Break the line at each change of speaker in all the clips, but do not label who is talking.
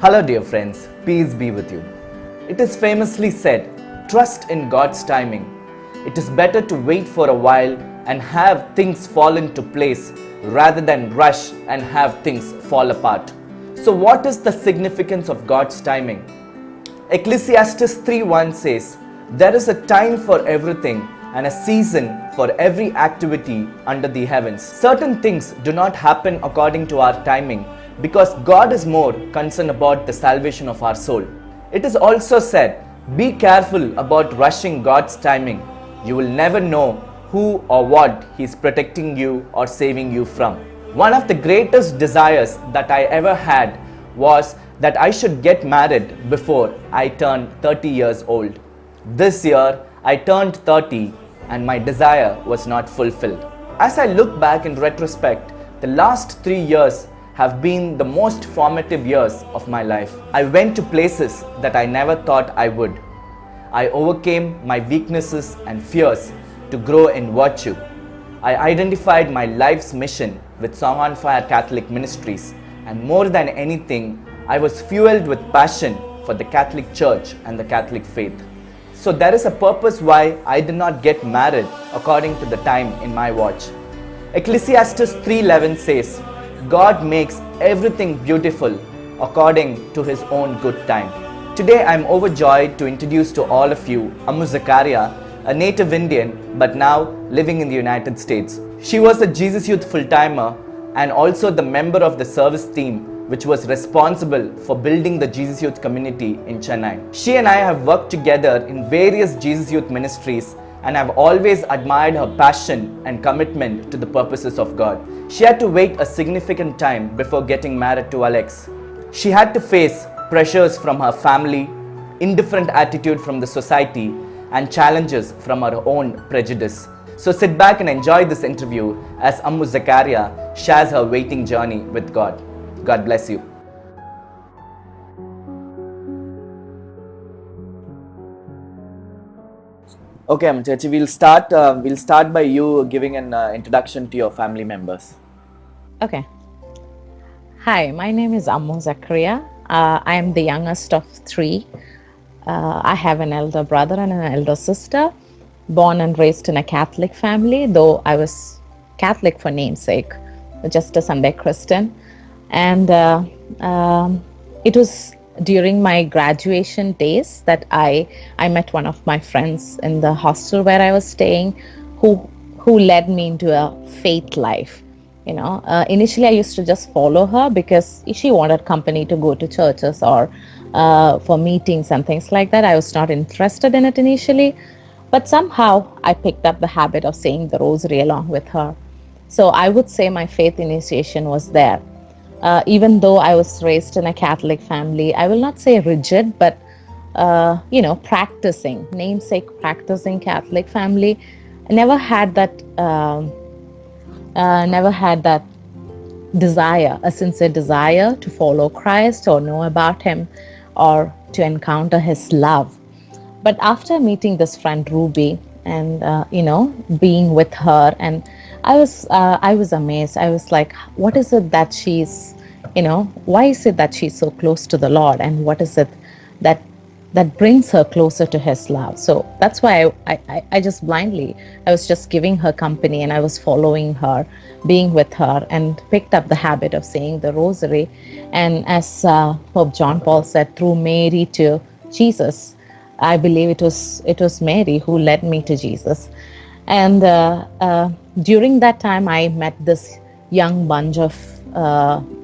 Hello dear friends, peace be with you. It is famously said, trust in God's timing. It is better to wait for a while and have things fall into place rather than rush and have things fall apart. So what is the significance of God's timing? Ecclesiastes 3:1 says, there is a time for everything and a season for every activity under the heavens. Certain things do not happen according to our timing because God is more concerned about the salvation of our soul. It is also said, be careful about rushing God's timing. You will never know who or what He is protecting you or saving you from. One of the greatest desires that I ever had was that I should get married before I turned 30 years old. This year, I turned 30 and my desire was not fulfilled. As I look back in retrospect, the last 3 years have been the most formative years of my life. I went to places that I never thought I would. I overcame my weaknesses and fears to grow in virtue. I identified my life's mission with Song on Fire Catholic Ministries, and more than anything, I was fueled with passion for the Catholic Church and the Catholic faith. So there is a purpose why I did not get married according to the time in my watch. Ecclesiastes 3:11 says, God makes everything beautiful according to His own good time. Today I am overjoyed to introduce to all of you Ammu, a native Indian but now living in the United States. She was a Jesus Youth full-timer and also the member of the service team which was responsible for building the Jesus Youth community in Chennai. She and I have worked together in various Jesus Youth ministries and I've always admired her passion and commitment to the purposes of God. She had to wait a significant time before getting married to Alex. She had to face pressures from her family, indifferent attitude from the society, and challenges from her own prejudice. So sit back and enjoy this interview as Ammu shares her waiting journey with God. God bless you. Okay, Ammu, we'll start by you giving an introduction to your family members.
Okay. Hi, my name is Ammu Zakaria. I am the youngest of three. I have an elder brother and an elder sister, born and raised in a Catholic family, though I was Catholic for namesake, just a Sunday Christian. And it was during my graduation days that I met one of my friends in the hostel where I was staying who led me into a faith life. Initially I used to just follow her because she wanted company to go to churches or for meetings and things like that. I was not interested in it initially, but somehow I picked up the habit of saying the rosary along with her. So I would say my faith initiation was there. Even though I was raised in a Catholic family, I will not say rigid, but practicing Catholic family. I never had that desire, a sincere desire to follow Christ or know about Him or to encounter His love. But after meeting this friend Ruby and being with her, and I was amazed. I was like, what is it that she's, why is it that she's so close to the Lord, and what is it that brings her closer to His love? So that's why I just blindly, I was just giving her company and I was following her, being with her, and picked up the habit of saying the rosary. And as Pope John Paul said, through Mary to Jesus, I believe it was Mary who led me to Jesus. And during that time, I met this young bunch of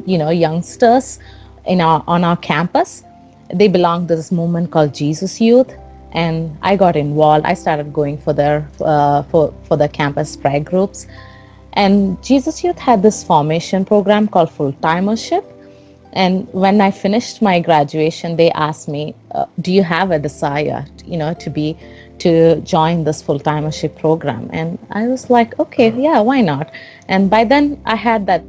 youngsters on our campus. They belonged to this movement called Jesus Youth, and I got involved. I started going for the campus prayer groups, and Jesus Youth had this formation program called full-timership. And when I finished my graduation, they asked me, "Do you have a desire, to join this full-timership program?" And I was like, "Okay, yeah, why not?" And by then, I had that,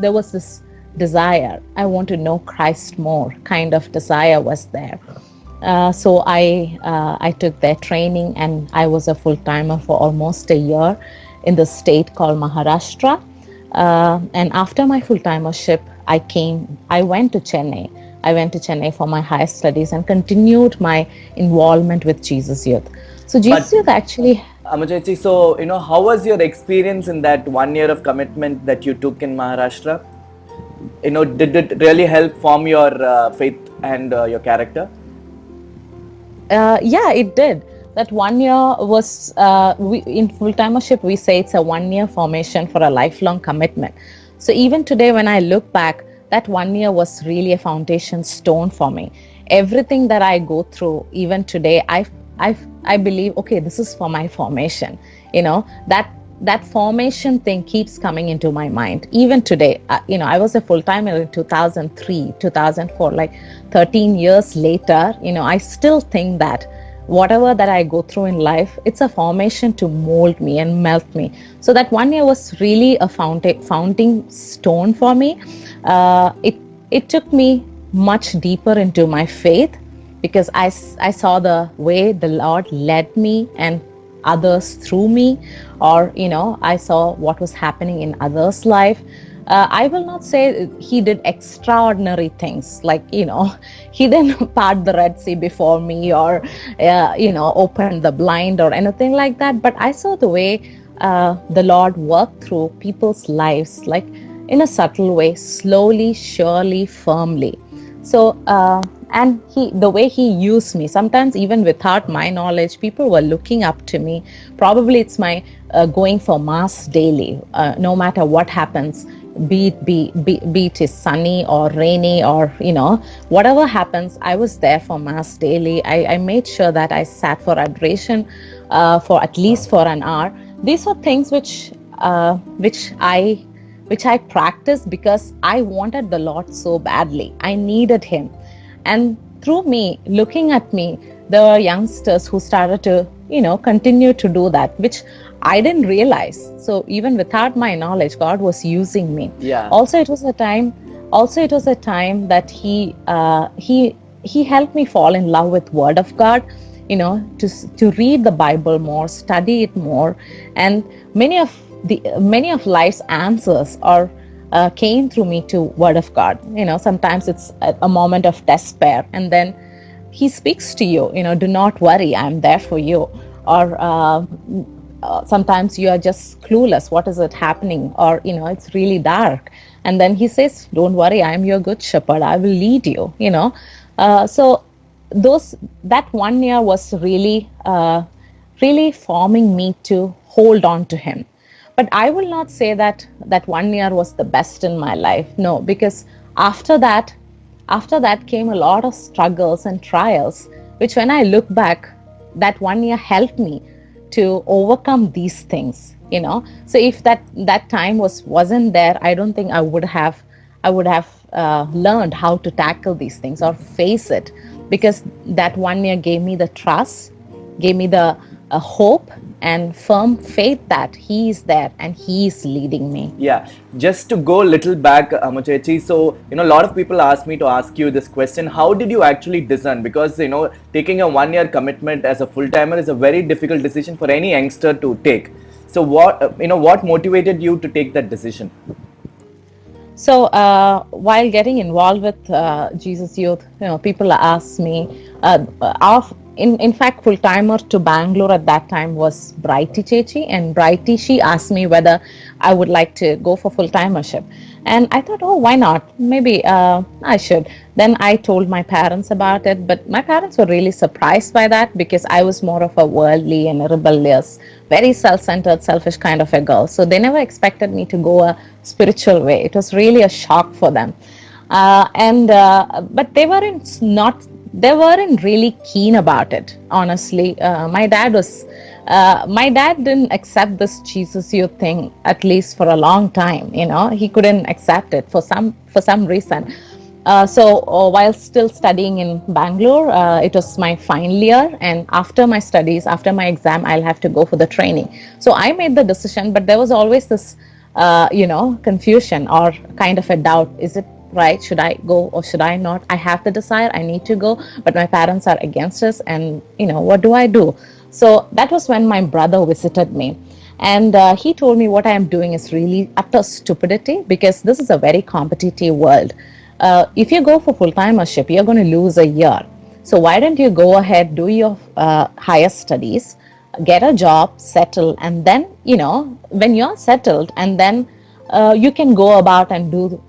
there was this desire. I want to know Christ more. Kind of desire was there. So I took their training, and I was a full-timer for almost a year in the state called Maharashtra. And after my full-timership, I went to Chennai I went to Chennai for my higher studies and continued my involvement with Jesus Youth. So
But
Jesus Youth actually,
Amuchechi, so how was your experience in that 1 year of commitment that you took in Maharashtra? Did it really help form your faith and your character?
yeah, it did. That 1 year was, in full timership, we say it's a 1 year formation for a lifelong commitment. So even today, when I look back, that 1 year was really a foundation stone for me. Everything that I go through, even today, I believe, okay, this is for my formation. That formation thing keeps coming into my mind even today. I was a full-timer in 2003, 2004, like 13 years later. I still think that whatever that I go through in life, it's a formation to mold me and melt me. So that 1 year was really a founding stone for me. It took me much deeper into my faith, because I saw the way the Lord led me and others through me, or I saw what was happening in others' life. I will not say he did extraordinary things, like he didn't part the Red Sea before me, or open the blind or anything like that, but I saw the way the Lord worked through people's lives, like in a subtle way, slowly, surely, firmly. So and the way he used me, sometimes even without my knowledge, people were looking up to me. Probably it's my going for mass daily, no matter what happens, be it is sunny or rainy, or whatever happens, I was there for mass daily. I made sure that I sat for adoration for at least for an hour. These were things which I practiced because I wanted the Lord so badly. I needed him. And through me, looking at me, there were youngsters who started to, continue to do that, which I didn't realize. So even without my knowledge, God was using me.
Yeah.
Also, it was a time that he helped me fall in love with Word of God, to read the Bible more, study it more. And many of life's answers are came through me to Word of God. Sometimes it's a moment of despair, and then he speaks to you, do not worry, I'm there for you. Or sometimes you are just clueless, what is it happening, or it's really dark, and then he says, don't worry, I'm your good shepherd, I will lead you. So that 1 year was really forming me to hold on to him. But I will not say that 1 year was the best in my life. No, because after that came a lot of struggles and trials, which when I look back, that 1 year helped me to overcome these things. So if that time wasn't there, I don't think I would have learned how to tackle these things or face it, because that 1 year gave me the trust, gave me the hope and firm faith that he is there and he is leading me.
Yeah, just to go a little back, Amuchechi, so a lot of people ask me to ask you this question: how did you actually discern? Because taking a 1 year commitment as a full timer is a very difficult decision for any youngster to take. So what motivated you to take that decision?
So while getting involved with Jesus Youth, people ask me, in fact, full timer to Bangalore at that time was Brighty Chechi, and Brighty, she asked me whether I would like to go for full timership. And I thought, oh, why not? Maybe I should. Then I told my parents about it, but my parents were really surprised by that, because I was more of a worldly and a rebellious, very self-centered, selfish kind of a girl. So they never expected me to go a spiritual way. It was really a shock for them. But they weren't really keen about it, honestly. My dad didn't accept this Jesus Youth thing, at least for a long time. He couldn't accept it for some reason. So while still studying in Bangalore, it was my final year, and after my studies, after my exam, I'll have to go for the training. So I made the decision, but there was always this confusion or kind of a doubt. Is it right? Should I go or should I not? I have the desire, I need to go, but my parents are against us, and what do I do? So that was when my brother visited me, and he told me what I am doing is really utter stupidity, because this is a very competitive world. if you go for full-timership, you're going to lose a year. So why don't you go ahead, do your higher studies, get a job, settle, and then, when you're settled, and then you can go about and do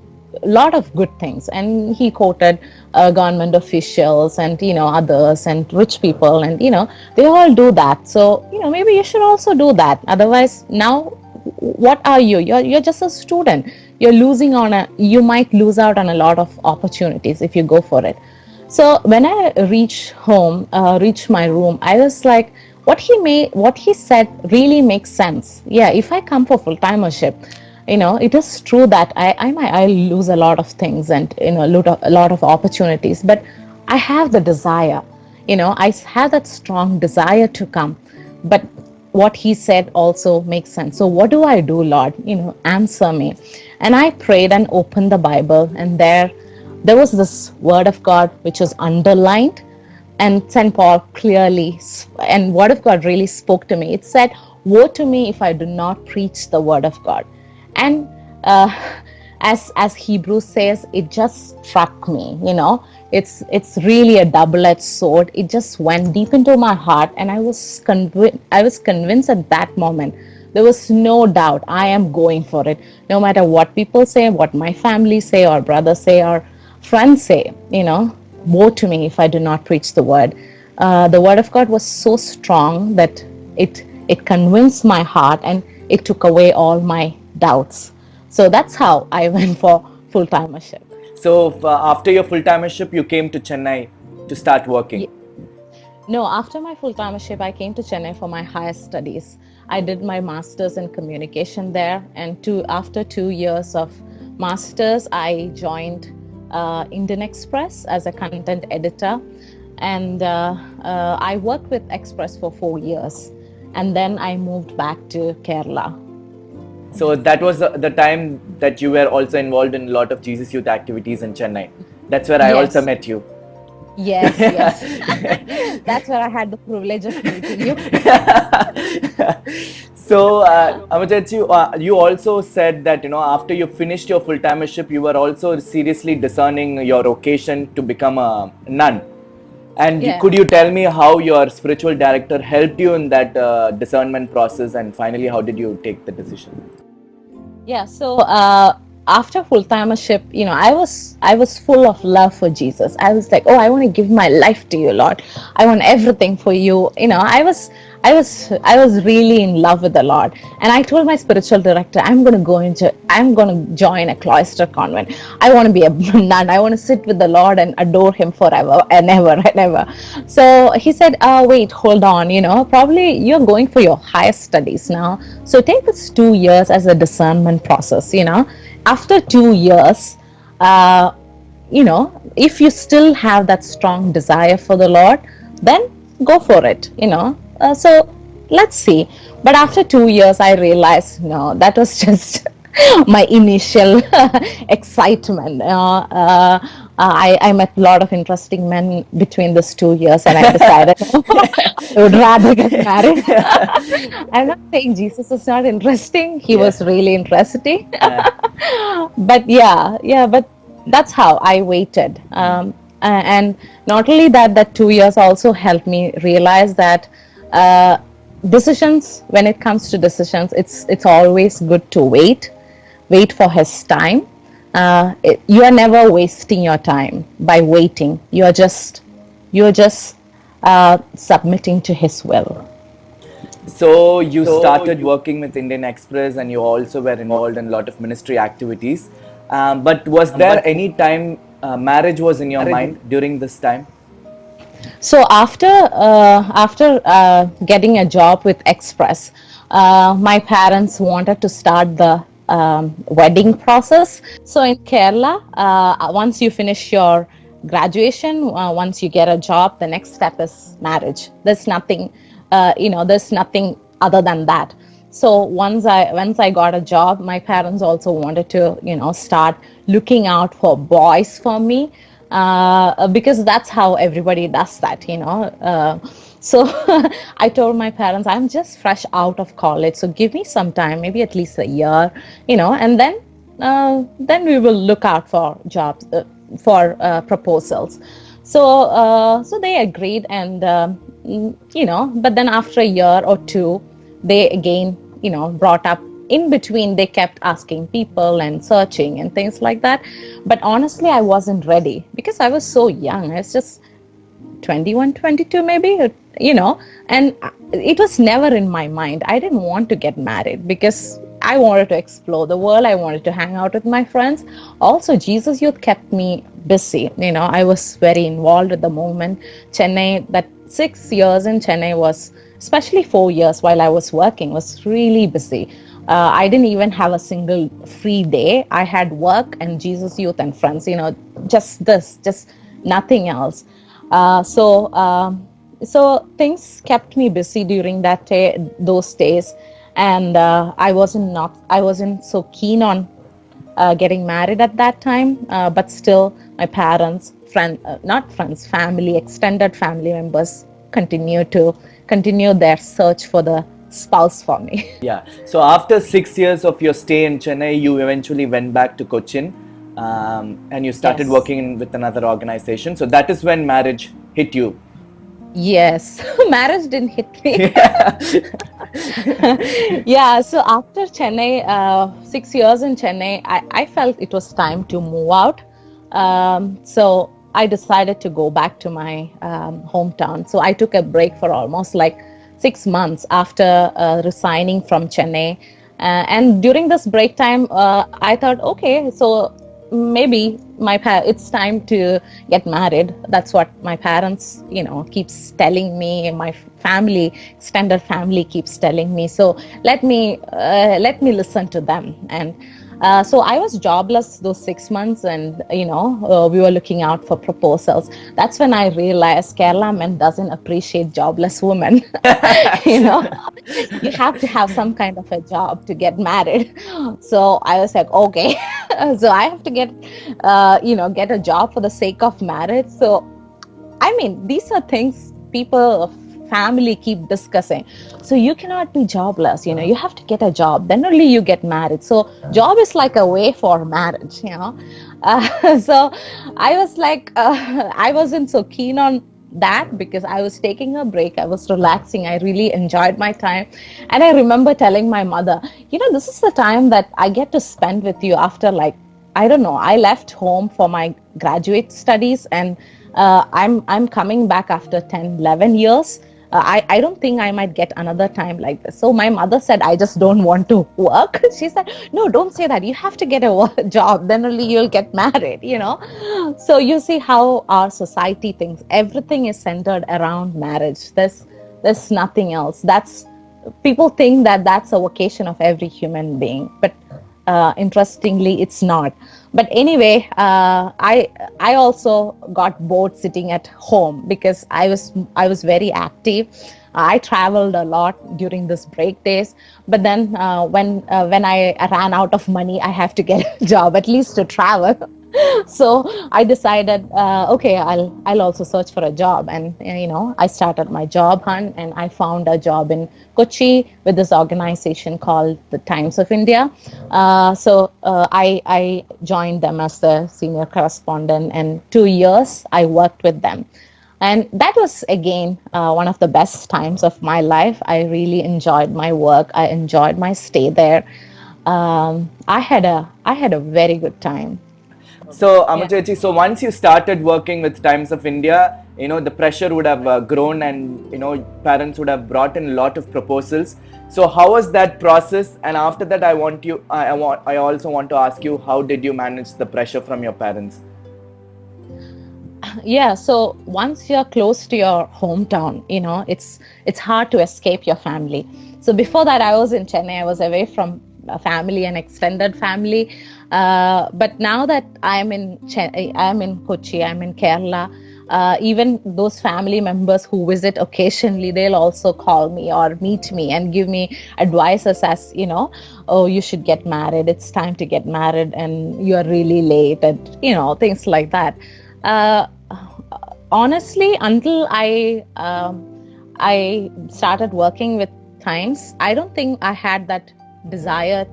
a lot of good things. And he quoted government officials and, others and rich people, and, they all do that. So, maybe you should also do that. Otherwise, now, what are you? You're just a student. You might lose out on a lot of opportunities if you go for it. So when I reached my room, I was like, what he said really makes sense. Yeah, if I come for full-timership, it is true that I'll lose a lot of things and, a lot of opportunities, but I have the desire, I have that strong desire to come. But what he said also makes sense. So what do I do, Lord? Answer me. And I prayed and opened the Bible, and there was this word of God which was underlined, and St. Paul clearly, and word of God really spoke to me. It said, woe to me if I do not preach the word of God. And as Hebrews says, it just struck me. It's really a double-edged sword. It just went deep into my heart, and I was convinced at that moment. There was no doubt I am going for it, no matter what people say, what my family say, or brothers say, or friends say. Woe to me if I do not preach the word. The word of God was so strong that it convinced my heart, and it took away all my doubts. So that's how I went for full-timership.
So after your full-timership, you came to Chennai to start working?
No, after my full-timership, I came to Chennai for my higher studies. I did my master's in communication there, and after 2 years of master's, I joined Indian Express as a content editor, and I worked with Express for 4 years, and then I moved back to Kerala.
So that was the time that you were also involved in a lot of Jesus Youth activities in Chennai. That's where I also met you.
Yes. That's where I had the privilege of meeting you.
So, Ammu, you also said that, after you finished your full-timership, you were also seriously discerning your vocation to become a nun. And could you tell me how your spiritual director helped you in that discernment process, and finally, how did you take the decision?
Yeah, so after full-timership, I was full of love for Jesus. I was like, I want to give my life to you, Lord. I want everything for you. I was really in love with the Lord. And I told my spiritual director, I'm going to join a cloister convent. I want to be a nun. I want to sit with the Lord and adore him forever and ever and ever. So he said, wait, hold on, probably you're going for your higher studies now. So take this 2 years as a discernment process, After 2 years, if you still have that strong desire for the Lord, then go for it, So let's see. But after 2 years, I realized, no, that was just my initial excitement. I met a lot of interesting men between these 2 years, and I decided I would rather get married. I'm not saying Jesus is not interesting. He was really interesting. But but that's how I waited. And not only that 2 years also helped me realize that decisions, when it comes to decisions, it's always good to wait for his time. You are never wasting your time by waiting. You're just submitting to his will.
So you started working with Indian Express, and you also were involved in a lot of ministry activities. But was there any time marriage was in your mind during this time?
So after getting a job with Express, my parents wanted to start the wedding process. So in Kerala, once you finish your graduation, once you get a job, the next step is marriage. There's nothing, there's nothing other than that. So once I got a job, my parents also wanted to, start looking out for boys for me, because that's how everybody does that, So I told my parents, I'm just fresh out of college, so give me some time, maybe at least a year, and then we will look out for jobs, for proposals. So they agreed, and but then after a year or two, they again, brought up. In between, they kept asking people and searching and things like that. But honestly, I wasn't ready because I was so young. I was just 21, 22 maybe, and it was never in my mind. I didn't want to get married because I wanted to explore the world. I wanted to hang out with my friends. Also, Jesus Youth kept me busy. I was very involved at the moment. Chennai, that 6 years in Chennai was, especially 4 years while I was working, was really busy. I didn't even have a single free day. I had work and Jesus Youth and friends, just nothing else. So things kept me busy during those days, and I wasn't so keen on getting married at that time. But still, my parents, not friends, family, extended family members, continue their search for the spouse for me.
Yeah. So after 6 years of your stay in Chennai, you eventually went back to Cochin, and you started
Yes.
working with another organization. So that is when marriage hit you.
Yes, marriage didn't hit me. Yeah, so after Chennai, 6 years in Chennai, I felt it was time to move out. So I decided to go back to my hometown. So I took a break for almost like 6 months after resigning from Chennai. And during this break time, I thought, okay, so maybe it's time to get married. That's what my parents, keeps telling me. My family, extended family, keeps telling me. So let me listen to them. And so I was jobless those 6 months, and we were looking out for proposals. That's when I realized Kerala men doesn't appreciate jobless women. you know, you have to have some kind of a job to get married. So I was like, okay, so I have to get a job for the sake of marriage. So I mean, these are things people, family keep discussing. So you cannot be jobless, you have to get a job, then only you get married. So job is like a way for marriage. So I was like, I wasn't so keen on that because I was taking a break. I was relaxing. I really enjoyed my time. And I remember telling my mother, this is the time that I get to spend with you after, like, I don't know, I left home for my graduate studies, and I'm coming back after 10, 11 years. I don't think I might get another time like this. So my mother said, I just don't want to work. She said, no, don't say that. You have to get a job. Then only you'll get married. So you see how our society thinks. Everything is centered around marriage. There's nothing else. People think that that's a vocation of every human being. But interestingly, it's not. But anyway, I also got bored sitting at home because I was very active. I traveled a lot during this break days. But then when I ran out of money, I have to get a job at least to travel. So I decided, okay, I'll also search for a job, and I started my job hunt, and I found a job in Kochi with this organization called the Times of India. So I joined them as the senior correspondent, and 2 years I worked with them. And that was, again, one of the best times of my life. I really enjoyed my work. I enjoyed my stay there. I had a very good time.
So, Ammu, so once you started working with Times of India, the pressure would have grown, and, parents would have brought in a lot of proposals. So how was that process? And after that, I also want to ask you, how did you manage the pressure from your parents?
Yeah, so once you're close to your hometown, it's hard to escape your family. So before that, I was in Chennai. I was away from family and extended family. But now that I'm in Kochi, I'm in Kerala. Even those family members who visit occasionally, they'll also call me or meet me and give me advices as, oh, you should get married. It's time to get married, and you're really late, and things like that. Honestly, until I started working with Times, I don't think I had that desire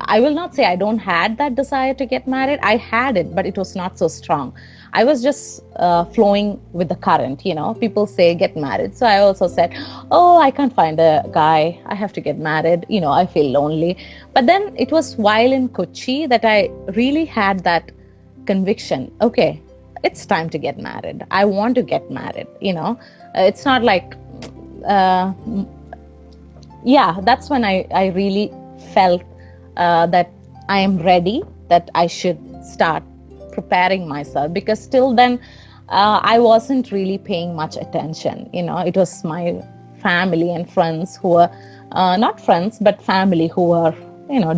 I will not say I don't had that desire to get married. I had it, but it was not so strong. I was just flowing with the current. People say get married, so I also said, "Oh, I can't find a guy. I have to get married. I feel lonely." But then it was while in Kochi that I really had that conviction. Okay, it's time to get married. I want to get married. It's not like uh, yeah, that's when I really felt that I am ready, that I should start preparing myself, because till then I wasn't really paying much attention. It was my family and friends who were not friends, but family who were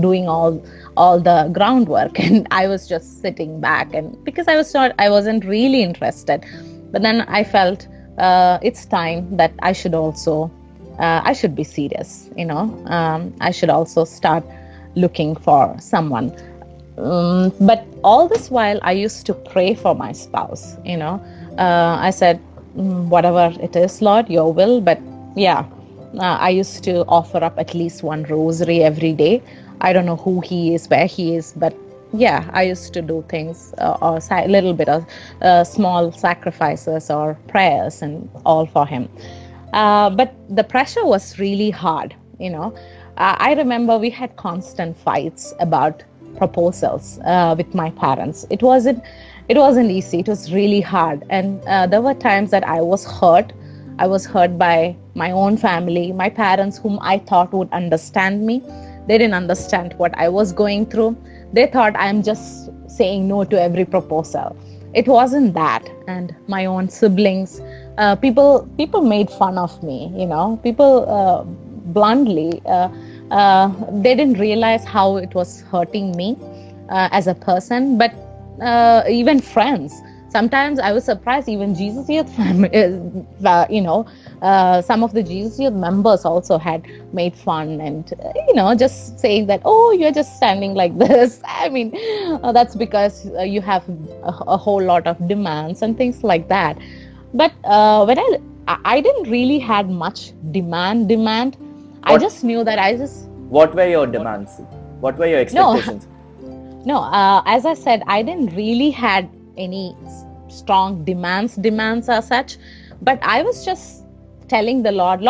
doing all the groundwork, and I was just sitting back, and because I wasn't really interested. But then I felt it's time that I should be serious. I should also start looking for someone. But all this while, I used to pray for my spouse. I said, whatever it is, Lord, your will. But yeah, I used to offer up at least one rosary every day. I don't know who he is, where he is, but yeah, I used to do things or a little bit of small sacrifices or prayers and all for him. But the pressure was really hard. I remember we had constant fights about proposals with my parents. It wasn't easy. It was really hard, and there were times that I was hurt. I was hurt by my own family, my parents, whom I thought would understand me. They didn't understand what I was going through. They thought I'm just saying no to every proposal. It wasn't that. And my own siblings, people made fun of me. People bluntly, they didn't realize how it was hurting me as a person. But even friends, sometimes I was surprised. Even Jesus Youth family, some of the Jesus Youth members also had made fun, and just saying that, oh, you're just standing like this. I mean, that's because you have a whole lot of demands and things like that. But when I didn't really had much demand. I just knew that
What were your demands? What were your expectations?
No, as I said, I didn't really had any strong demands as such, but I was just telling the Lord,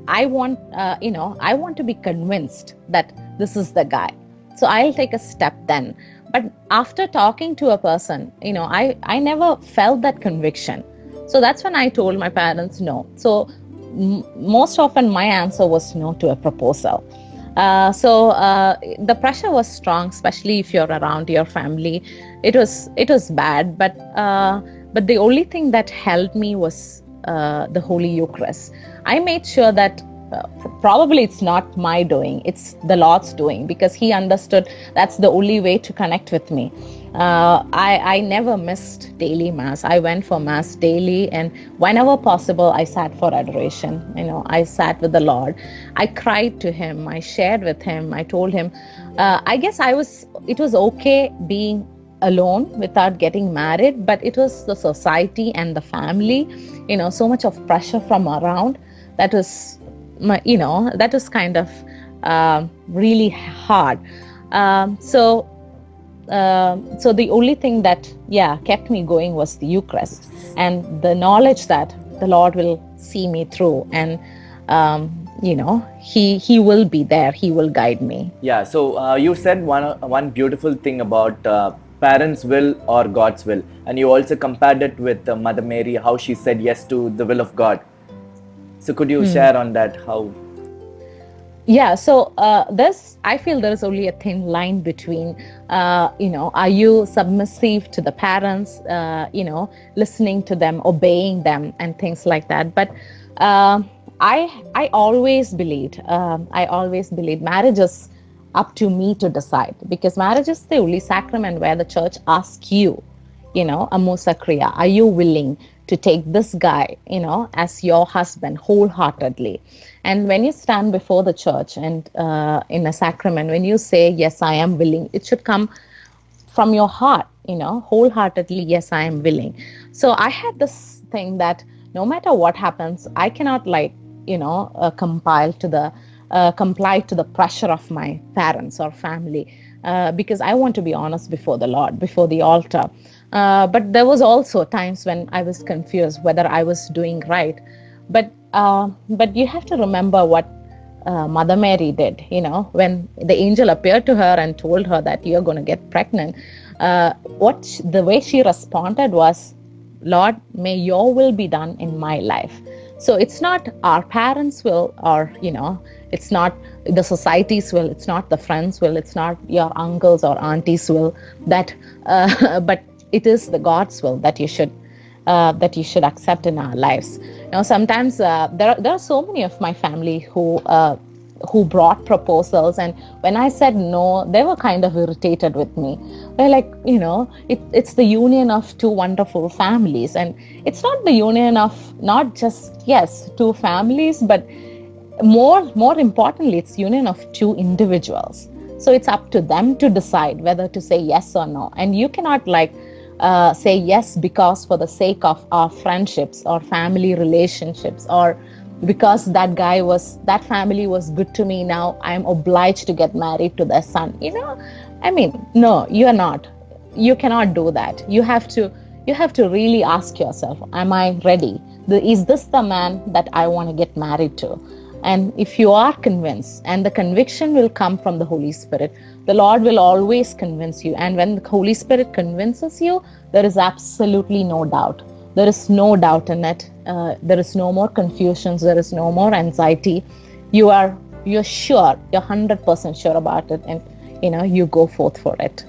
I want, I want to be convinced that this is the guy. So I'll take a step then. But after talking to a person, I never felt that conviction. So that's when I told my parents no. So most often my answer was no to a proposal. So the pressure was strong, especially if you're around your family. It was bad, but the only thing that helped me was the Holy Eucharist. I made sure that probably it's not my doing, it's the Lord's doing, because He understood that's the only way to connect with me. I never missed daily Mass. I went for Mass daily, and whenever possible, I sat for adoration. I sat with the Lord. I cried to Him. I shared with Him. I told Him, I guess it was okay being alone without getting married, but it was the society and the family, so much of pressure from around. That was, that was kind of really hard. So the only thing that kept me going was the Eucharist, and the knowledge that the Lord will see me through, and he will be there, He will guide me.
Yeah, so you said one beautiful thing about parents' will or God's will, and you also compared it with Mother Mary, how she said yes to the will of God. So could you share on that? How?
Yeah, so I feel there is only a thin line between, are you submissive to the parents, listening to them, obeying them, and things like that. But I always believed marriage is up to me to decide, because marriage is the only sacrament where the church asks you, Ammu Sakriya, are you willing to take this guy, as your husband wholeheartedly? And when you stand before the church and in a sacrament, when you say, yes, I am willing, it should come from your heart, wholeheartedly, yes, I am willing. So I had this thing that no matter what happens, I cannot compile to the comply to the pressure of my parents or family, because I want to be honest before the Lord, before the altar. But there was also times when I was confused whether I was doing right. But you have to remember what Mother Mary did. When the angel appeared to her and told her that you're going to get pregnant, the way she responded was, Lord, may your will be done in my life. So it's not our parents' will, or it's not the society's will, it's not the friends' will, it's not your uncles or aunties' will, that but it is the God's will that you should accept in our lives. Sometimes there are so many of my family who brought proposals, and when I said no, they were kind of irritated with me. They're like, it's the union of two wonderful families, and it's not the union of not just, yes, two families, but more importantly, it's union of two individuals. So it's up to them to decide whether to say yes or no. And you cannot say yes because for the sake of our friendships or family relationships, or because that family was good to me, now I'm obliged to get married to their son. No, you are not. You cannot do that. You have to really ask yourself, am I ready? Is this the man that I want to get married to? And if you are convinced, and the conviction will come from the Holy Spirit, the Lord will always convince you. And when the Holy Spirit convinces you, there is absolutely no doubt. There is no doubt in it. There is no more confusions. There is no more anxiety. You're sure. You're 100% sure about it, and you go forth for it.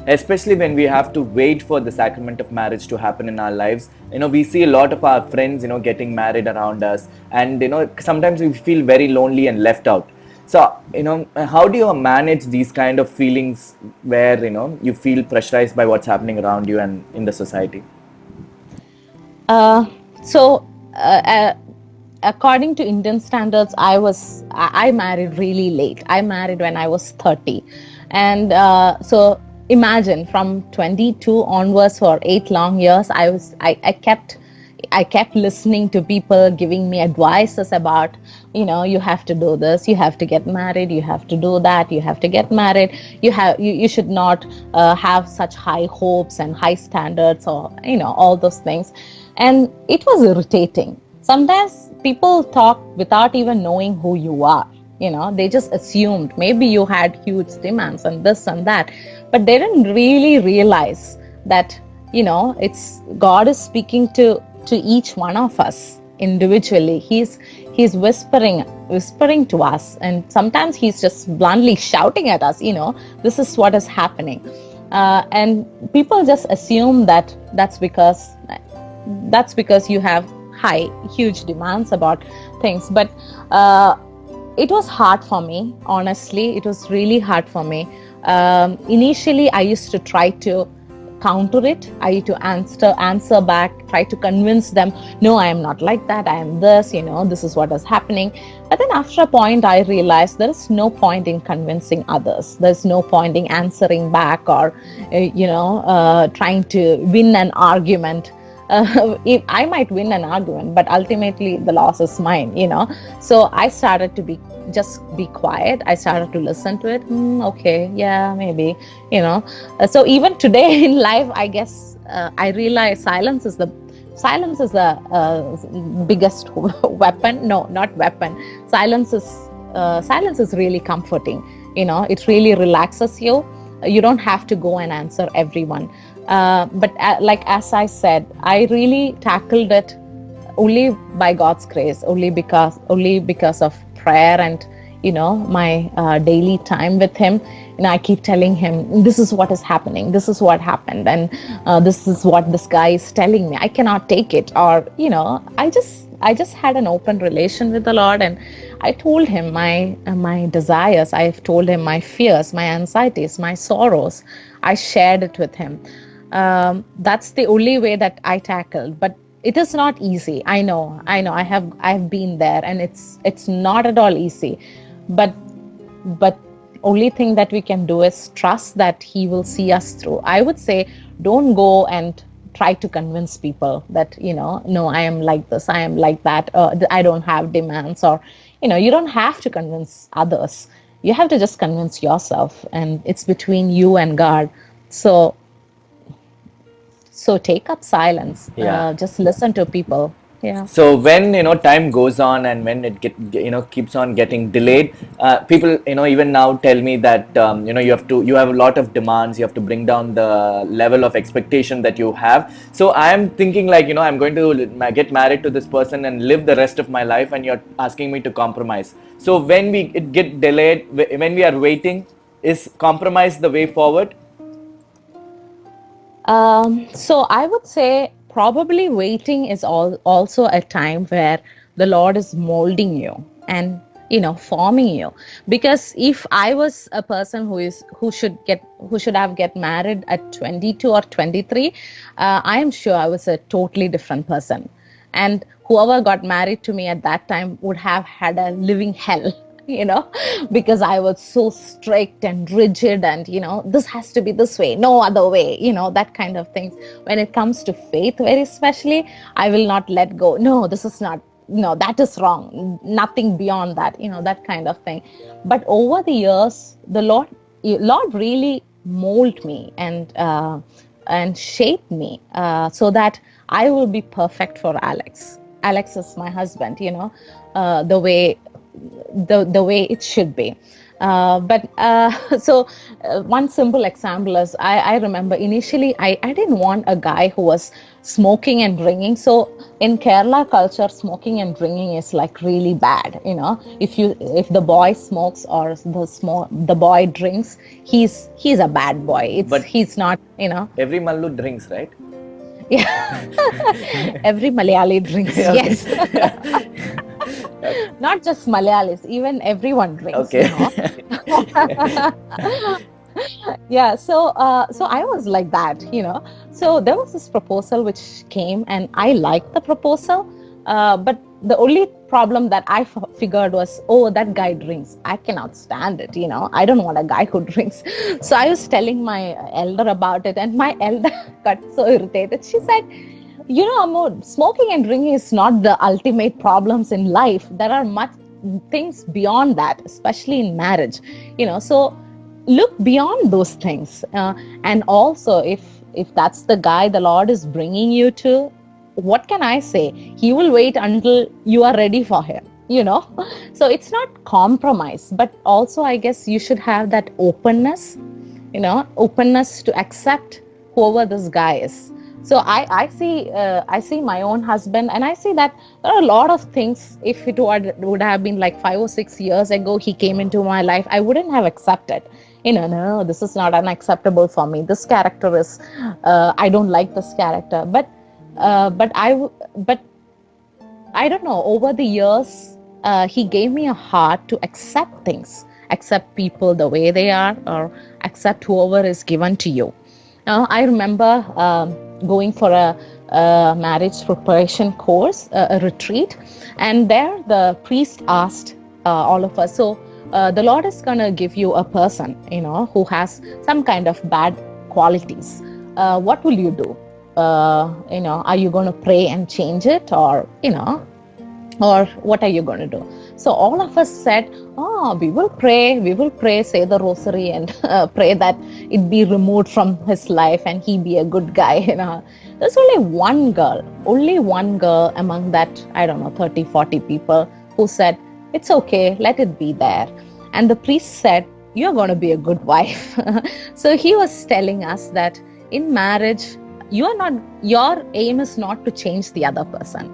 Especially when we have to wait for the sacrament of marriage to happen in our lives. We see a lot of our friends, getting married around us, and sometimes we feel very lonely and left out. So, how do you manage these kind of feelings where, you feel pressurized by what's happening around you and in the society?
According to Indian standards, I married really late. I married when I was 30. And so imagine, from 22 onwards, for 8 long years, I kept listening to people giving me advices about, you have to do this, you have to get married, you have to do that, you have to get married, you should not have such high hopes and high standards, or all those things. And it was irritating. Sometimes people talk without even knowing who you are. They just assumed maybe you had huge demands and this and that, but they didn't really realize that it's God is speaking to each one of us individually. He's whispering to us, and sometimes he's just bluntly shouting at us, this is what is happening. And people just assume that that's because you have huge demands about things. But it was hard for me, honestly. It was really hard for me. Initially, I used to try to counter it. I used to answer back, try to convince them, no, I am not like that, I am this, this is what is happening. But then after a point, I realized there is no point in convincing others. There's no point in answering back, or trying to win an argument. I might win an argument, but ultimately the loss is mine, So I started to be quiet. I started to listen to it. Okay, yeah, maybe, So even today in life, I guess I realize silence is the biggest weapon. No, not weapon. Silence is really comforting. It really relaxes you. You don't have to go and answer everyone. But as I said, I really tackled it only by God's grace, only because of prayer and my daily time with Him. I keep telling Him, this is what is happening, this is what happened, and this is what this guy is telling me. I cannot take it, or I just had an open relation with the Lord, and I told Him my desires. I've told Him my fears, my anxieties, my sorrows. I shared it with Him. That's the only way that I tackled. But it is not easy. I know. I've been there, and it's not at all easy. But only thing that we can do is trust that He will see us through. I would say, don't go and try to convince people that, no, I am like this, I am like that, I don't have demands, or, You don't have to convince others. You have to just convince yourself, and it's between you and God. So take up silence.
Yeah.
Just listen to people. Yeah.
So when time goes on, and when it keeps on getting delayed, people even now tell me that you have a lot of demands, you have to bring down the level of expectation that you have. So I am thinking, like, I'm going to get married to this person and live the rest of my life, and you're asking me to compromise. So when it get delayed, when we are waiting, is compromise the way forward?
So I would say probably waiting is also a time where the Lord is molding you and forming you. Because if I was a person who should have get married at 22 or 23, I am sure I was a totally different person. And whoever got married to me at that time would have had a living hell. you know because I was so strict and rigid, and this has to be this way, no other way, that kind of things. When it comes to faith, very especially, I will not let go. No, this is not, no, that is wrong, nothing beyond that, that kind of thing. But over the years, the Lord really mold me and shape me, so that I will be perfect for Alex. Alex is my husband, the way it should be. But so one simple example is, I remember initially I didn't want a guy who was smoking and drinking. So in Kerala culture, smoking and drinking is like really bad. If the boy smokes or the boy drinks, he's a bad boy.
But
he's not.
Every Mallu drinks, right?
Yeah. Every Malayali drinks. Yes. Not just Malayalis, even everyone drinks.
Okay.
Yeah. So I was like that. So there was this proposal which came, and I liked the proposal. But the only problem that I figured was, oh, that guy drinks. I cannot stand it. I don't want a guy who drinks. So I was telling my elder about it, and my elder got so irritated. She said, Ammu, smoking and drinking is not the ultimate problems in life. There are much things beyond that, especially in marriage. So look beyond those things. And also, if that's the guy the Lord is bringing you to, what can I say? He will wait until you are ready for him. So it's not compromise, but also I guess you should have that openness to accept whoever this guy is. So I see my own husband, and I see that there are a lot of things. If it would have been like 5 or 6 years ago, he came into my life, I wouldn't have accepted. No, this is not unacceptable for me. This character is, I don't like this character. But I don't know. Over the years, he gave me a heart to accept things, accept people the way they are, or accept whoever is given to you. I remember going for a marriage preparation course, a retreat, and there the priest asked all of us, so the Lord is going to give you a person, who has some kind of bad qualities. What will you do? Are you going to pray and change it, or what are you going to do? So all of us said, we will pray, say the rosary, and pray that it be removed from his life and he be a good guy. There's only one girl among that, 30, 40 people who said, it's okay, let it be there. And the priest said, you're going to be a good wife. So he was telling us that in marriage, your aim is not to change the other person.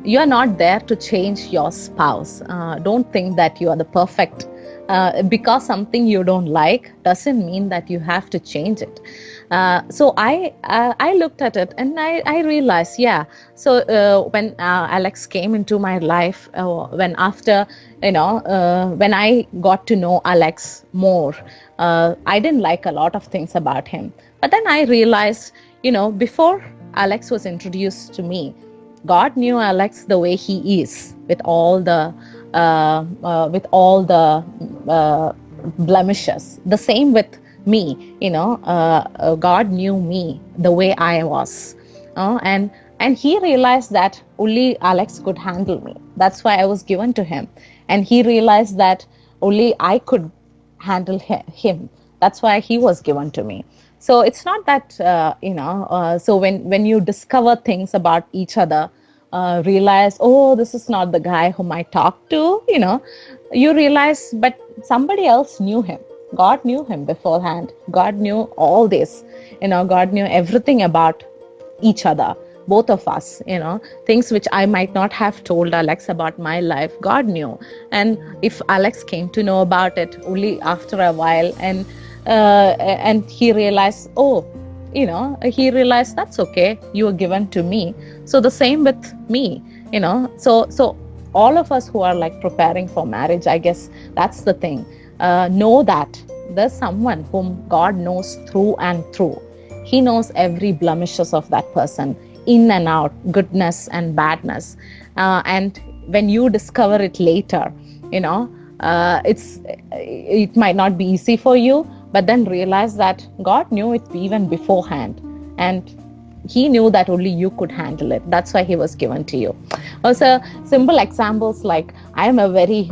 You are not there to change your spouse. Don't think that you are the perfect. Because something you don't like doesn't mean that you have to change it. So I looked at it, and I realized, yeah. So when Alex came into my life, when I got to know Alex more, I didn't like a lot of things about him. But then I realized, before Alex was introduced to me, God knew Alex the way he is, with all the blemishes. The same with me, God knew me the way I was, and he realized that only Alex could handle me. That's why I was given to him. And he realized that only I could handle him. That's why he was given to me. So it's not that, so when you discover things about each other, realize, oh, this is not the guy whom I talked to, you realize, but somebody else knew him. God knew him beforehand. God knew all this. God knew everything about each other, both of us, things which I might not have told Alex about my life. God knew. And if Alex came to know about it only after a while, and he realized, oh, he realized, that's okay, you were given to me. So the same with me, so all of us who are like preparing for marriage, I guess that's the thing. Know that there's someone whom God knows through and through. He knows every blemishes of that person, in and out, goodness and badness. And when you discover it later, it might not be easy for you, but then realize that God knew it even beforehand, and he knew that only you could handle it. That's why he was given to you. Also, simple examples like I am a very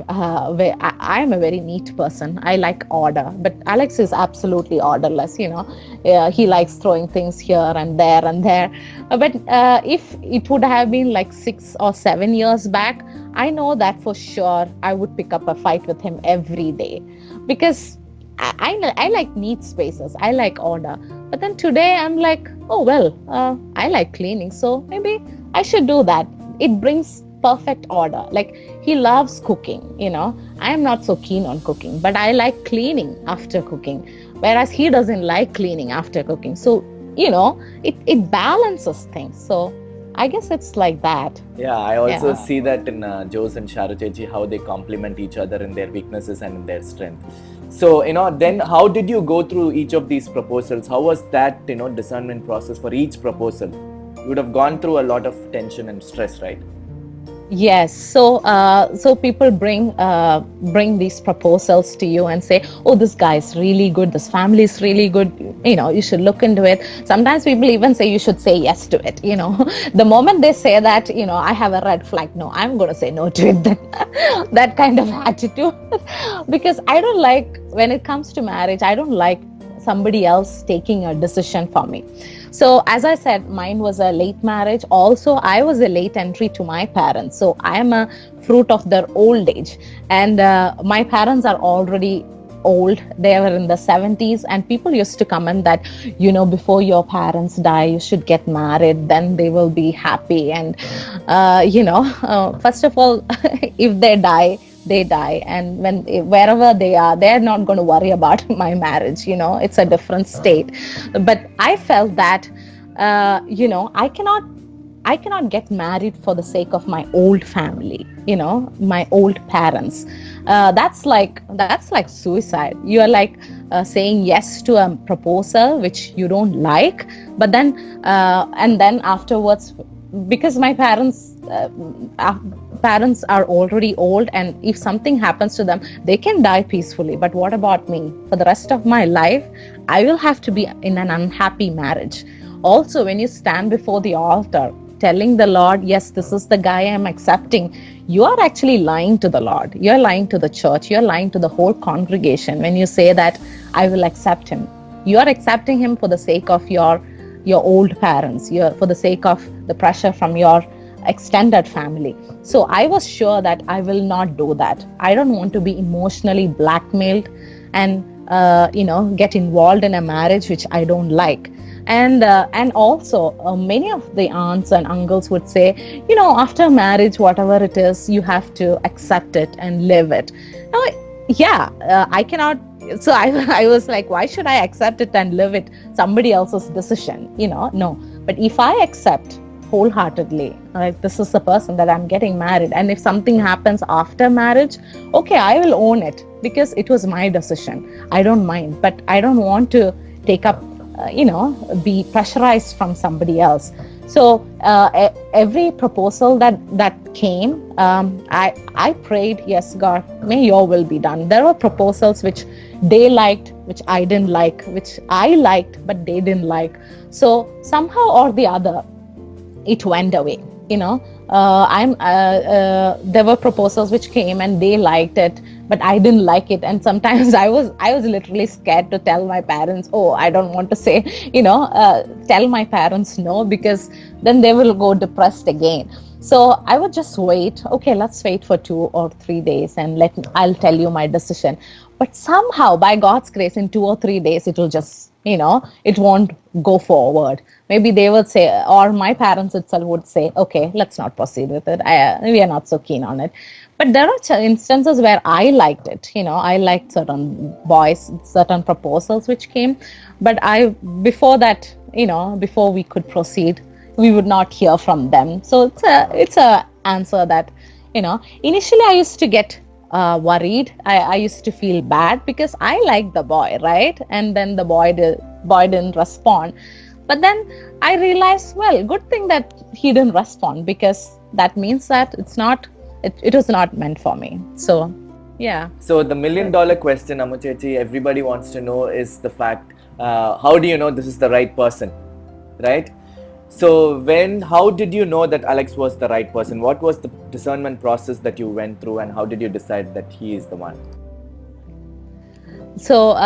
neat person. I like order, but Alex is absolutely orderless. He likes throwing things here and there and there. But if it would have been like 6 or 7 years back, I know that for sure I would pick up a fight with him every day, because I like neat spaces. I like order. But then today I'm like, oh, well, I like cleaning. So maybe I should do that. It brings perfect order. Like, he loves cooking, I am not so keen on cooking, but I like cleaning after cooking, whereas he doesn't like cleaning after cooking. So, it balances things. So I guess it's like that.
Yeah, I also see that in Jose and Sharucheji, how they complement each other in their weaknesses and in their strength. So, then how did you go through each of these proposals? How was that, discernment process for each proposal? You would have gone through a lot of tension and stress, right?
Yes. So people bring these proposals to you and say, oh, this guy is really good. This family is really good. You should look into it. Sometimes people even say you should say yes to it. The moment they say that, I have a red flag. No, I'm going to say no to it. Then that kind of attitude, because I don't like, when it comes to marriage, I don't like somebody else taking a decision for me. So as I said, mine was a late marriage. Also, I was a late entry to my parents. So I am a fruit of their old age. And my parents are already old. They were in the 70s. And people used to comment that, before your parents die, you should get married. Then they will be happy. And, first of all, if they die, they die, and wherever they are, they're not going to worry about my marriage. It's a different state. But I felt that I cannot get married for the sake of my old family, my old parents. That's like suicide. You are like saying yes to a proposal which you don't like, but then and then afterwards, because my parents are already old, and if something happens to them, they can die peacefully. But what about me? For the rest of my life, I will have to be in an unhappy marriage. Also, when you stand before the altar telling the Lord, yes, this is the guy I'm accepting, you are actually lying to the Lord. You're lying to the church. You're lying to the whole congregation when you say that I will accept him. You are accepting him for the sake of your old parents, for the sake of the pressure from your extended family. So I was sure that I will not do that. I don't want to be emotionally blackmailed and get involved in a marriage which I don't like. And also many of the aunts and uncles would say, after marriage, whatever it is, you have to accept it and live it. Now, I cannot. So I was like, why should I accept it and live it? Somebody else's decision, no. But if I accept wholeheartedly, like, this is the person that I'm getting married, and if something happens after marriage, okay, I will own it, because it was my decision. I don't mind, but I don't want to take up be pressurized from somebody else. So every proposal that came, I prayed, yes, God, may your will be done. There were proposals which they liked, which I didn't like, which I liked, but they didn't like. So somehow or the other, it went away. There were proposals which came and they liked it, but I didn't like it. And sometimes I was literally scared to tell my parents, oh, I don't want to say, tell my parents no, because then they will go depressed again. So I would just wait. Okay, let's wait for 2 or 3 days and I'll tell you my decision. But somehow, by God's grace, in 2 or 3 days, it will just, it won't go forward. Maybe they would say, or my parents itself would say, okay, let's not proceed with it. We are not so keen on it. But there are instances where I liked it. I liked certain boys, certain proposals which came. But before that, before we could proceed, we would not hear from them. So it's a answer that, initially I used to get worried. I used to feel bad because I liked the boy, right? And then the boy didn't respond. But then I realized, well, good thing that he didn't respond, because that means that it was not meant for me. So, yeah.
So the $1 million question, Ammu Chechi, everybody wants to know is the fact, how do you know this is the right person, right? So how did you know that Alex was the right person? What was the discernment process that you went through, and how did you decide that he is the one?
So,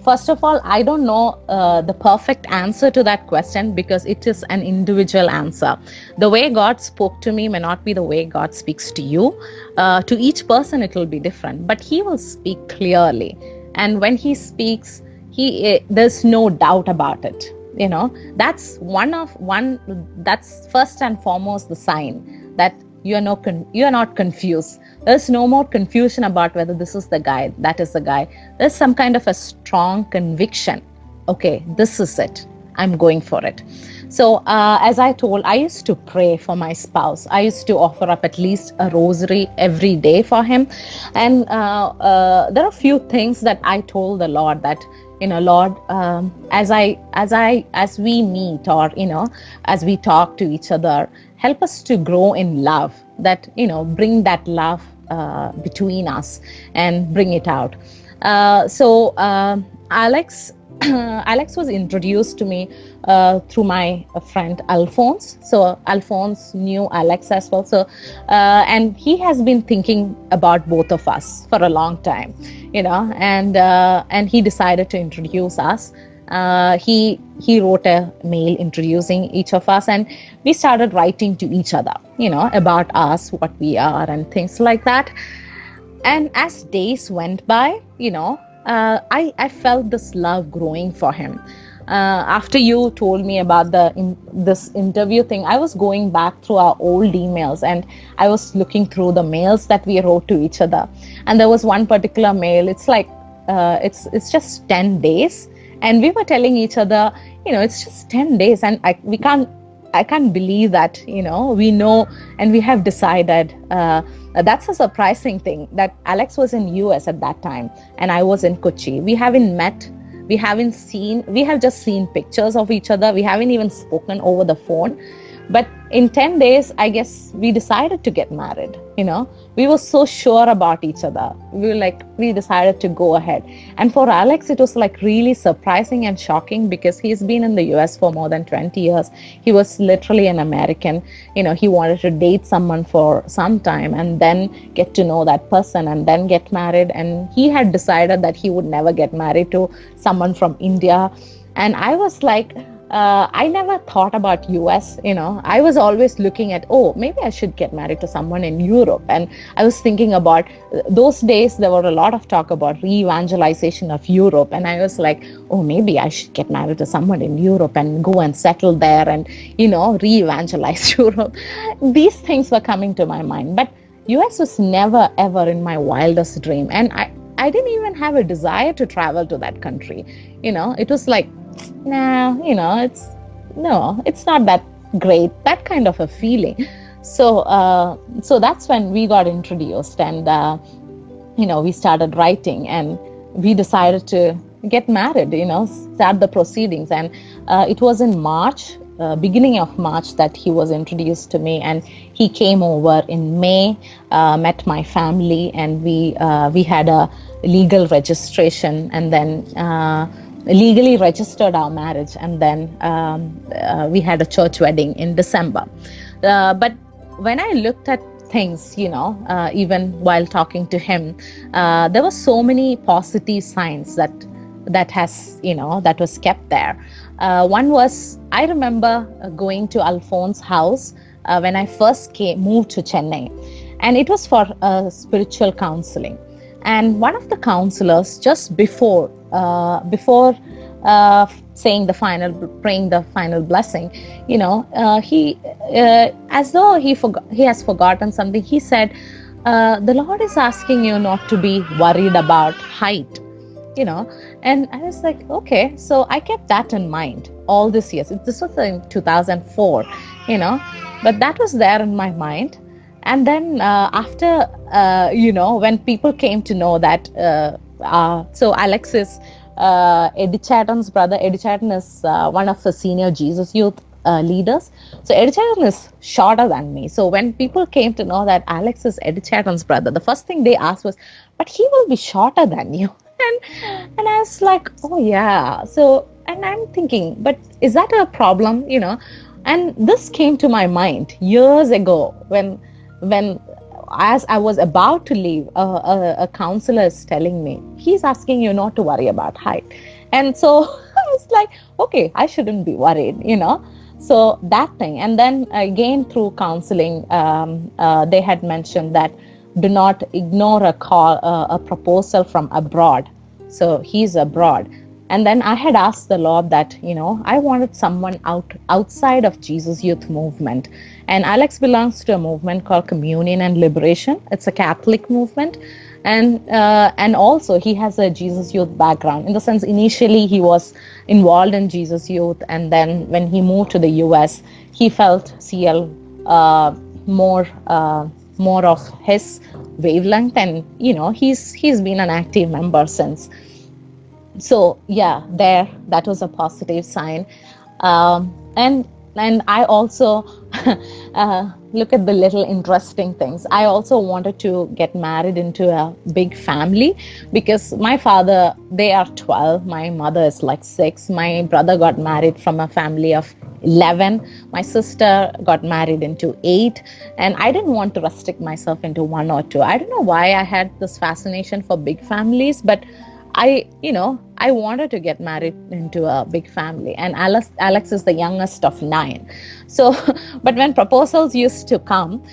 first of all, I don't know the perfect answer to that question, because it is an individual answer. The way God spoke to me may not be the way God speaks to you. To each person, it will be different, but He will speak clearly. And when He speaks, there's no doubt about it. That's that's first and foremost the sign that you are not confused. There's no more confusion about whether this is the guy, that is the guy. There's some kind of a strong conviction. Okay, this is it. I'm going for it. So as I told, I used to pray for my spouse. I used to offer up at least a rosary every day for him. And there are a few things that I told the Lord that, Lord, as we meet, or, as we talk to each other, help us to grow in love, that, bring that love between us and bring it out. So Alex was introduced to me through my friend Alphonse. So Alphonse knew Alex as well. So and he has been thinking about both of us for a long time, and he decided to introduce us. He wrote a mail introducing each of us, and we started writing to each other, about us, what we are, and things like that. And as days went by, I felt this love growing for him. After you told me about this interview thing, I was going back through our old emails, and I was looking through the mails that we wrote to each other. And there was one particular mail. It's like it's just 10 days, and we were telling each other, it's just 10 days, and I can't believe that, we know and we have decided. That's a surprising thing, that Alex was in US at that time and I was in Kochi. We haven't met, we have just seen pictures of each other. We haven't even spoken over the phone. But in 10 days, I guess we decided to get married. We were so sure about each other. We decided to go ahead. And for Alex, it was like really surprising and shocking, because he's been in the US for more than 20 years. He was literally an American. He wanted to date someone for some time and then get to know that person and then get married. And he had decided that he would never get married to someone from India. And I was like, I never thought about US, I was always looking at, maybe I should get married to someone in Europe. And I was thinking about those days, there were a lot of talk about re-evangelization of Europe. And I was like, maybe I should get married to someone in Europe and go and settle there and, re-evangelize Europe. These things were coming to my mind. But US was never, ever in my wildest dream. And I didn't even have a desire to travel to that country. It was like, it's not that great, that kind of a feeling. So that's when we got introduced, and we started writing, and we decided to get married, start the proceedings. And it was in March, beginning of March, that he was introduced to me, and he came over in May, met my family, and we had a legal registration, and then legally registered our marriage, and then we had a church wedding in December. But when I looked at things, even while talking to him, there were so many positive signs that was kept there. One was, I remember going to Alphonse's house when I first moved to Chennai, and it was for spiritual counseling. And one of the counselors, just before saying the final, praying the final blessing, he as though he has forgotten something. He said, "The Lord is asking you not to be worried about height." And I was like, okay. So I kept that in mind all these years. This was in 2004, but that was there in my mind. And then after when people came to know that so Alex is Eddie Chatton's brother. Eddie Chatton is one of the senior Jesus Youth leaders. So Eddie Chatton is shorter than me. So when people came to know that Alex is Eddie Chatton's brother, the first thing they asked was, "But he will be shorter than you." And I was like, oh yeah. So, and I'm thinking, but is that a problem? And this came to my mind years ago when as I was about to leave, a counselor is telling me, he's asking you not to worry about height. And so I was like, okay, I shouldn't be worried, So that thing. And then again, through counseling, they had mentioned that do not ignore a proposal from abroad. So he's abroad. And then I had asked the Lord that, I wanted someone outside of Jesus Youth Movement. And Alex belongs to a movement called Communion and Liberation. It's a Catholic movement. And also he has a Jesus Youth background. In the sense, initially he was involved in Jesus Youth. And then when he moved to the US, he felt CL more of his wavelength. And, he's been an active member since. So yeah, that was a positive sign. And I also look at the little interesting things. I also wanted to get married into a big family because my father, they are 12. My mother is like 6. My brother got married from a family of 11. My sister got married into 8. And I didn't want to restrict myself into 1 or 2. I don't know why I had this fascination for big families, but I wanted to get married into a big family, and Alex is the youngest of 9. So, but when proposals used to come,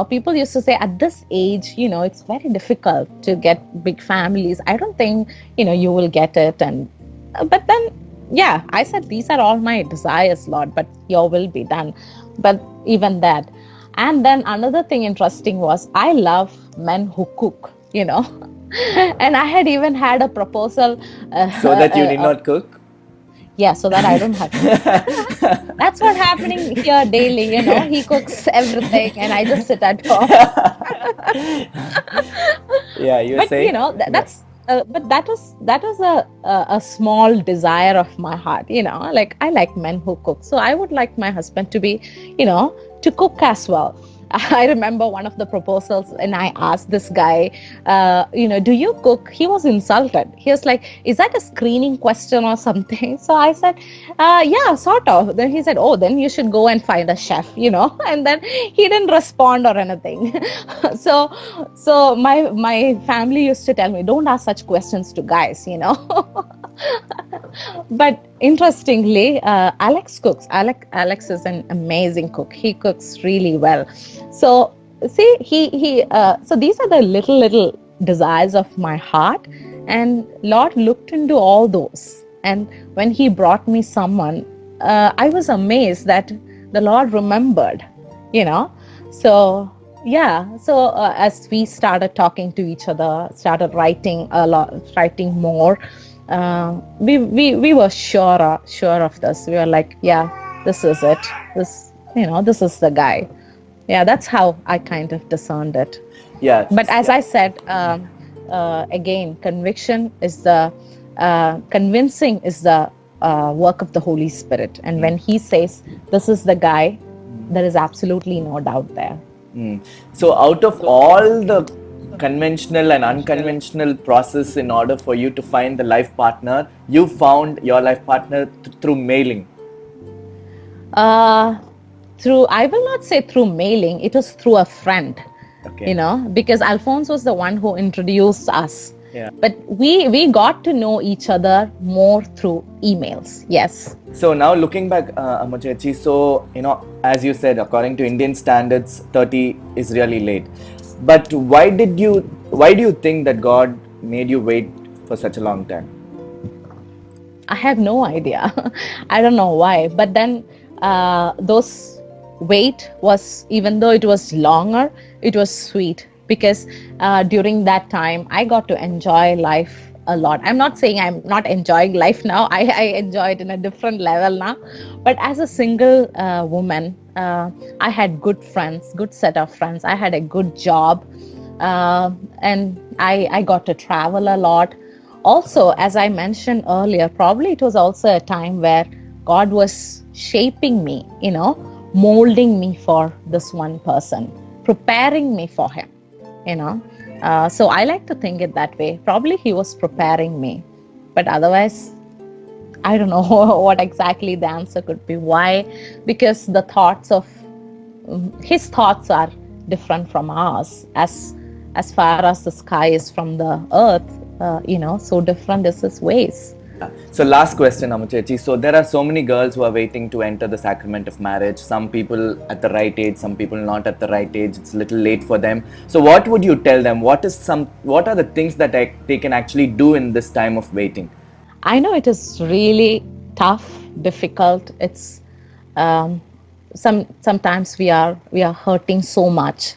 people used to say at this age, it's very difficult to get big families. I don't think, you will get it. And, but then, yeah, I said, these are all my desires, Lord, but your will be done. But even that. And then another thing interesting was I love men who cook, And I had even had a proposal.
So that you need not cook?
Yeah, so that I don't have to. That's what's happening here daily, He cooks everything and I just sit at home.
Yeah, you're saying.
That's. But that was a small desire of my heart, Like I like men who cook, so I would like my husband to be, to cook as well. I remember one of the proposals, and I asked this guy, do you cook? He was insulted. He was like, is that a screening question or something? So I said, yeah, sort of. Then he said, oh, then you should go and find a chef, And then he didn't respond or anything. So my family used to tell me, don't ask such questions to guys, But interestingly, Alex cooks. Alex is an amazing cook. He cooks really well. So see, so these are the little desires of my heart, and Lord looked into all those. And when He brought me someone, I was amazed that the Lord remembered, So yeah, so as we started talking to each other, started writing more. We were sure of this. We were like, yeah, this is it. This is the guy. Yeah, that's how I kind of discerned it.
Yeah.
But as I said, again, convincing is the work of the Holy Spirit. And when He says, this is the guy, there is absolutely no doubt there.
So out of all the conventional and unconventional process in order for you to find the life partner, you found your life partner through mailing.
through, I will not say through mailing, it was through a friend,
Okay.
because Alphonse was the one who introduced us.
Yeah.
But we got to know each other more through emails. Yes.
So now looking back, Ammu Chechi, so as you said, according to Indian standards, 30 is really late. But why do you think that God made you wait for such a long time?
I have no idea. I don't know why. But then those wait was, even though it was longer, it was sweet, because during that time I got to enjoy life a lot. I'm not saying I'm not enjoying life now. I enjoy it in a different level now. But as a single woman, I had good friends, good set of friends. I had a good job, and I got to travel a lot. Also, as I mentioned earlier, probably it was also a time where God was shaping me, molding me for this one person, preparing me for him, so I like to think it that way. Probably he was preparing me, but otherwise, I don't know what exactly the answer could be. Why? Because the thoughts of his thoughts are different from ours. As far as the sky is from the earth, so different is his ways.
So last question, Ammu Chechi. So there are so many girls who are waiting to enter the sacrament of marriage. Some people at the right age, some people not at the right age. It's a little late for them. So what would you tell them? What are the things that they can actually do in this time of waiting?
I know it is really tough, difficult. It's sometimes we are hurting so much,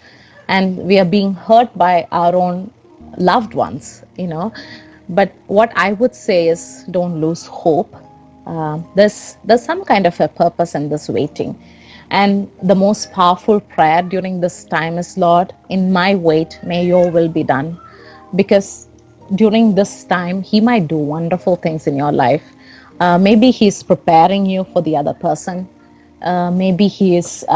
and we are being hurt by our own loved ones, But what I would say is, don't lose hope. There's some kind of a purpose in this waiting, and the most powerful prayer during this time is, Lord, in my wait, may your will be done, because during this time he might do wonderful things in your life. Maybe he's preparing you for the other person. Maybe he is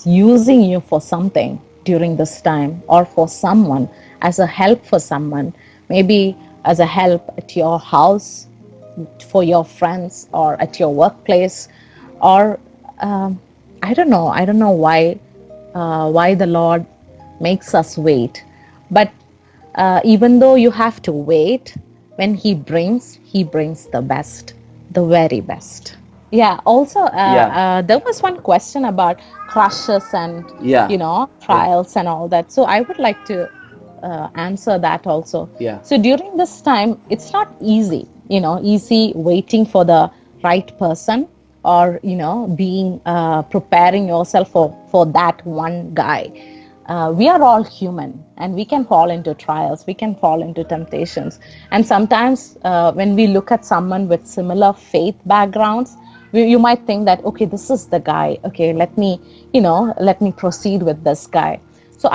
using you for something during this time, or for someone, as a help for someone, maybe as a help at your house, for your friends, or at your workplace, or I don't know why the Lord makes us wait. But even though you have to wait, when he brings the best, the very best. Yeah. Also, there was one question about crushes and trials and all that. So I would like to answer that also.
Yeah.
So during this time, it's not easy, easy waiting for the right person, or being preparing yourself for that one guy. We are all human, and we can fall into trials, we can fall into temptations, and sometimes when we look at someone with similar faith backgrounds, you might think that, okay, this is the guy, okay, let me proceed with this guy. So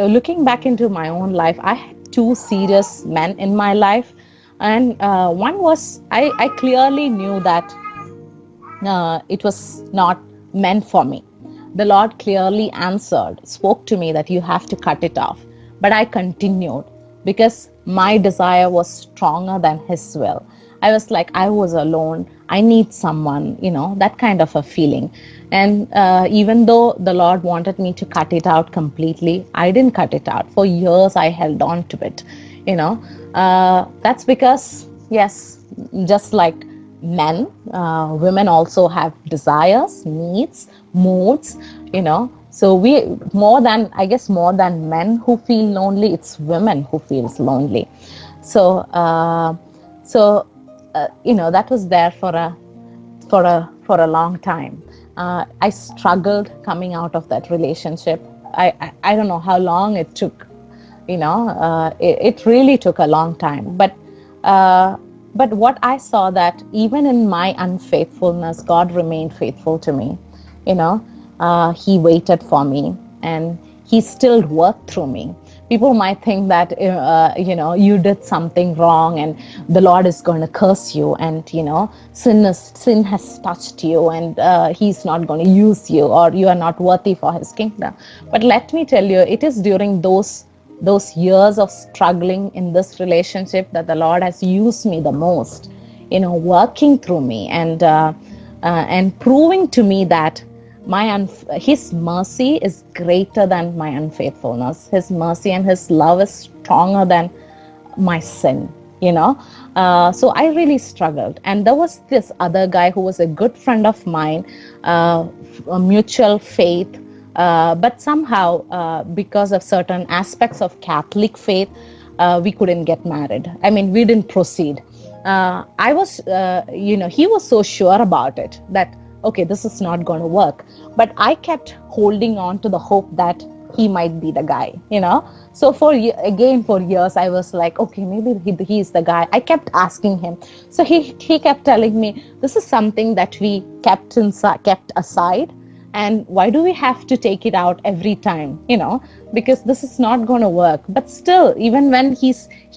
looking back into my own life, I had two serious men in my life, and one was, I clearly knew that it was not meant for me. The Lord clearly spoke to me that you have to cut it off. But I continued, because my desire was stronger than his will. I was like, I was alone, I need someone, that kind of a feeling. And even though the Lord wanted me to cut it out completely, I didn't cut it out. For years, I held on to it, That's because, yes, just like men, women also have desires, needs, moods, So more than men who feel lonely, it's women who feels lonely. So, that was there for a long time. I struggled coming out of that relationship. I don't know how long it took. It really took a long time. But what I saw, that even in my unfaithfulness, God remained faithful to me. He waited for me, and he still worked through me. People might think that, you did something wrong and the Lord is going to curse you, and, sin has touched you, and he's not going to use you, or you are not worthy for his kingdom. But let me tell you, it is during those years of struggling in this relationship that the Lord has used me the most, working through me. And and proving to me that his mercy is greater than my unfaithfulness. His mercy and his love is stronger than my sin, you know. So I really struggled. And there was this other guy who was a good friend of mine, a mutual faith, but somehow, because of certain aspects of Catholic faith, we couldn't get married. I mean, we didn't proceed. I was, he was so sure about it that, okay, this is not going to work. But I kept holding on to the hope that he might be the guy, you know. So for years, I was like, okay, maybe he's the guy. I kept asking him. So he kept telling me, this is something that we kept aside. And why do we have to take it out every time, you know, because this is not going to work. But still, even when he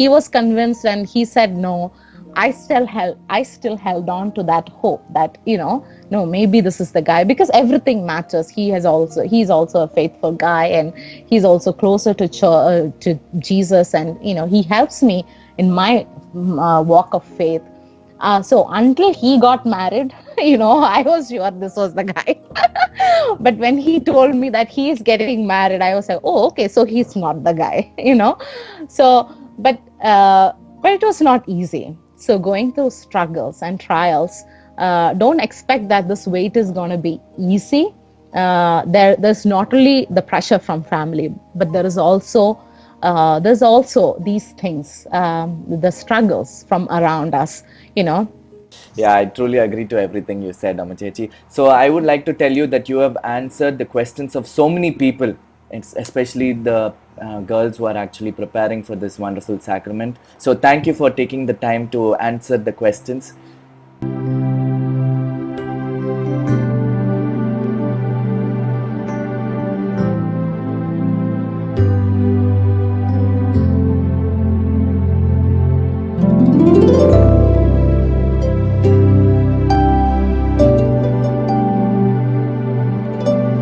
was convinced and he said no, I still held on to that hope that, you know, no, maybe this is the guy, because everything matters. He's also a faithful guy, and he's also closer to Jesus, and, you know, he helps me in my walk of faith. So until he got married, you know, I was sure this was the guy. But when he told me that he is getting married, I was like, oh, okay, so he's not the guy, you know. So, but it was not easy. So going through struggles and trials, don't expect that this wait is going to be easy. There's not only the pressure from family, but there's also these things, the struggles from around us, you know.
Yeah, I truly agree to everything you said, Amachechi. So I would like to tell you that you have answered the questions of so many people, especially the girls who are actually preparing for this wonderful sacrament. So thank you for taking the time to answer the questions.